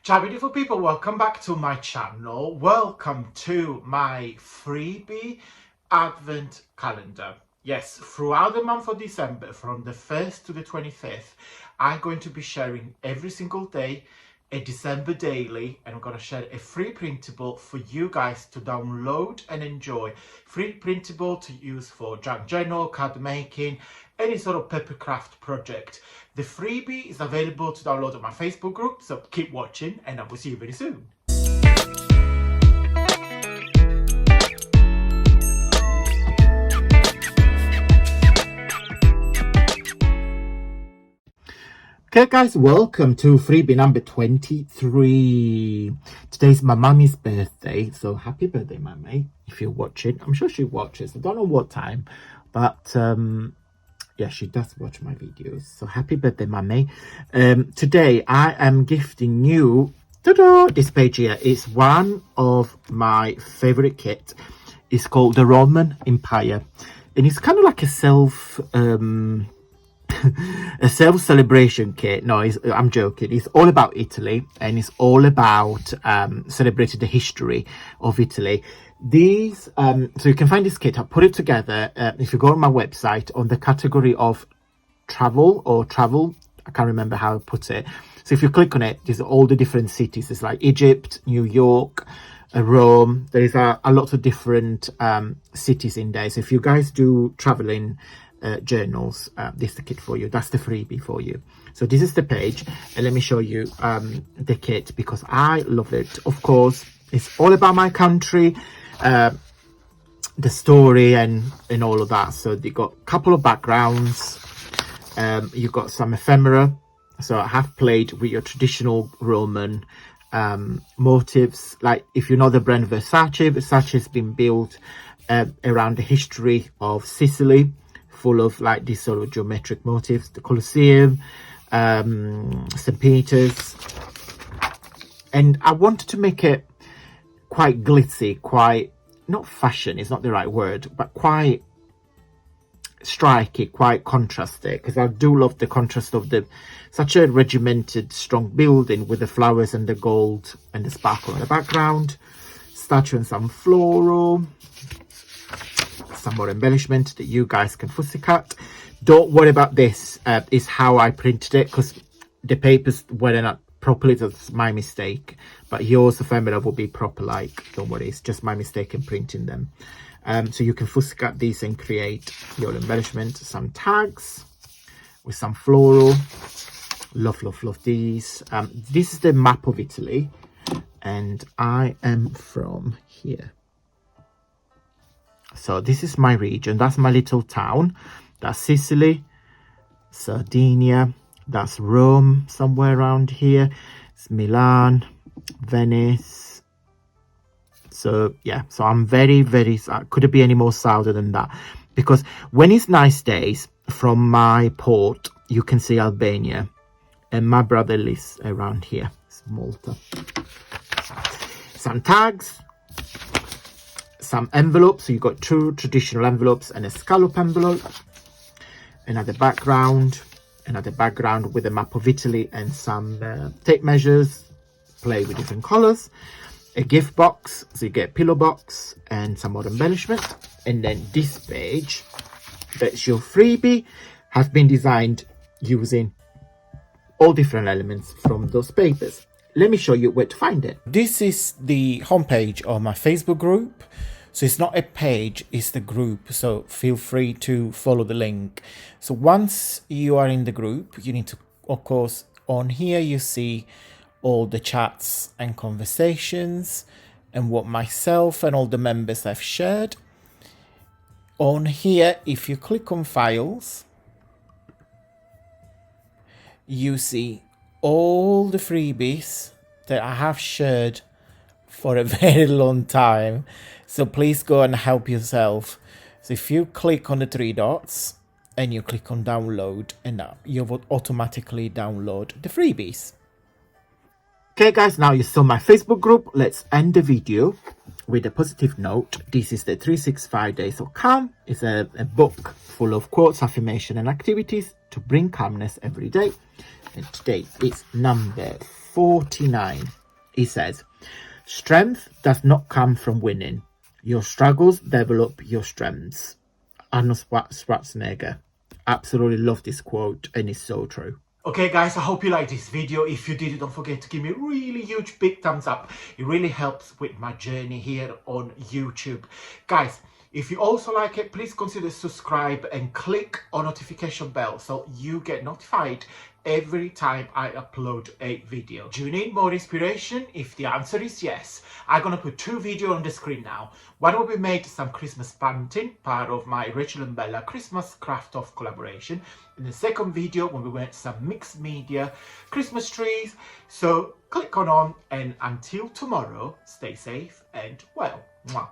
Ciao beautiful people, welcome back to my channel. Welcome to my freebie advent calendar. Yes, throughout the month of December, from the 1st to the 25th, I'm going to be sharing every single day a December daily, and I'm going to share a free printable for you guys to download and enjoy. Free printable to use for junk journal, card making, any sort of papercraft project. The freebie is available to download on my Facebook group, so keep watching and I will see you very soon. Okay guys, welcome to freebie number 23. Today's my mummy's birthday, so happy birthday mummy if you're watching. I'm sure she watches, I don't know what time, but yeah, she does watch my videos, so happy birthday mummy. Today I am gifting you, ta-da, this page here is one of my favorite kit. It's called the Roman Empire, and it's kind of like a self-celebration kit. No, I'm joking. It's all about Italy, and it's all about celebrating the history of Italy. These so you can find this kit. I put it together if you go on my website on the category of travel, I can't remember how I put it. So if you click on it, there's all the different cities. It's like Egypt, New York, Rome. There is a lot of different cities in there. So if you guys do traveling journals, this is the kit for you. That's the freebie for you. So this is the page, and let me show you the kit because I love it. Of course, it's all about my country, the story and all of that. So they got a couple of backgrounds. You got some ephemera, so I have played with your traditional Roman motifs. Like if you know the brand Versace has been built around the history of Sicily, full of like these sort of geometric motifs. The Colosseum, St. Peter's, and I wanted to make it quite glitzy, quite, not fashion, it's not the right word, but quite striky, quite contrasty, because I do love the contrast of such a regimented, strong building with the flowers and the gold and the sparkle in the background. Statue and some floral, some more embellishment that you guys can fussy cut. Don't worry about this, is how I printed it, because the papers were not properly. That's my mistake, but yours ephemera will be proper. Like, don't worry, it's just my mistake in printing them. So you can fussy cut these and create your embellishment. Some tags with some floral. Love these. This is the map of Italy, and I am from here. So this is my region. That's my little town. That's Sicily, Sardinia. That's Rome, somewhere around here. It's Milan, Venice. So yeah, so I'm very couldn't be any more southern than that, because when it's nice days from my port, you can see Albania, and my brother lives around here. It's Malta. Some tags, some envelopes. So you got two traditional envelopes and a scallop envelope. Another background with a map of Italy and some tape measures. Play with different colors. A gift box, so you get a pillow box and some more embellishment. And then this page, that's your freebie, has been designed using all different elements from those papers. Let me show you where to find it. This is the homepage of my Facebook group. So it's not a page, it's the group. So feel free to follow the link. So once you are in the group, you need to, of course, on here you see all the chats and conversations and what myself and all the members have shared. On here, if you click on files, you see all the freebies that I have shared for a very long time. So please go and help yourself. So if you click on the three dots and you click on download, and now you will automatically download the freebies. Okay guys, now you saw my Facebook group. Let's end the video with a positive note. This is the 365 Days of Calm. It's a book full of quotes, affirmation and activities to bring calmness every day. And today is number 49. He says, strength does not come from winning. Your struggles develop your strengths. Arnold Schwarzenegger. Absolutely love this quote, and it's so true. Okay guys, I hope you liked this video. If you did, don't forget to give me a really huge big thumbs up. It really helps with my journey here on YouTube. Guys, if you also like it, please consider subscribe and click on notification bell so you get notified every time I upload a video. Do you need more inspiration? If the answer is yes, I'm gonna put 2 videos on the screen now. One will be made some Christmas painting, part of my Rachel and Bella Christmas craft off collaboration. In the second video, when we made some mixed media Christmas trees. So click on and until tomorrow, stay safe and well. Bye.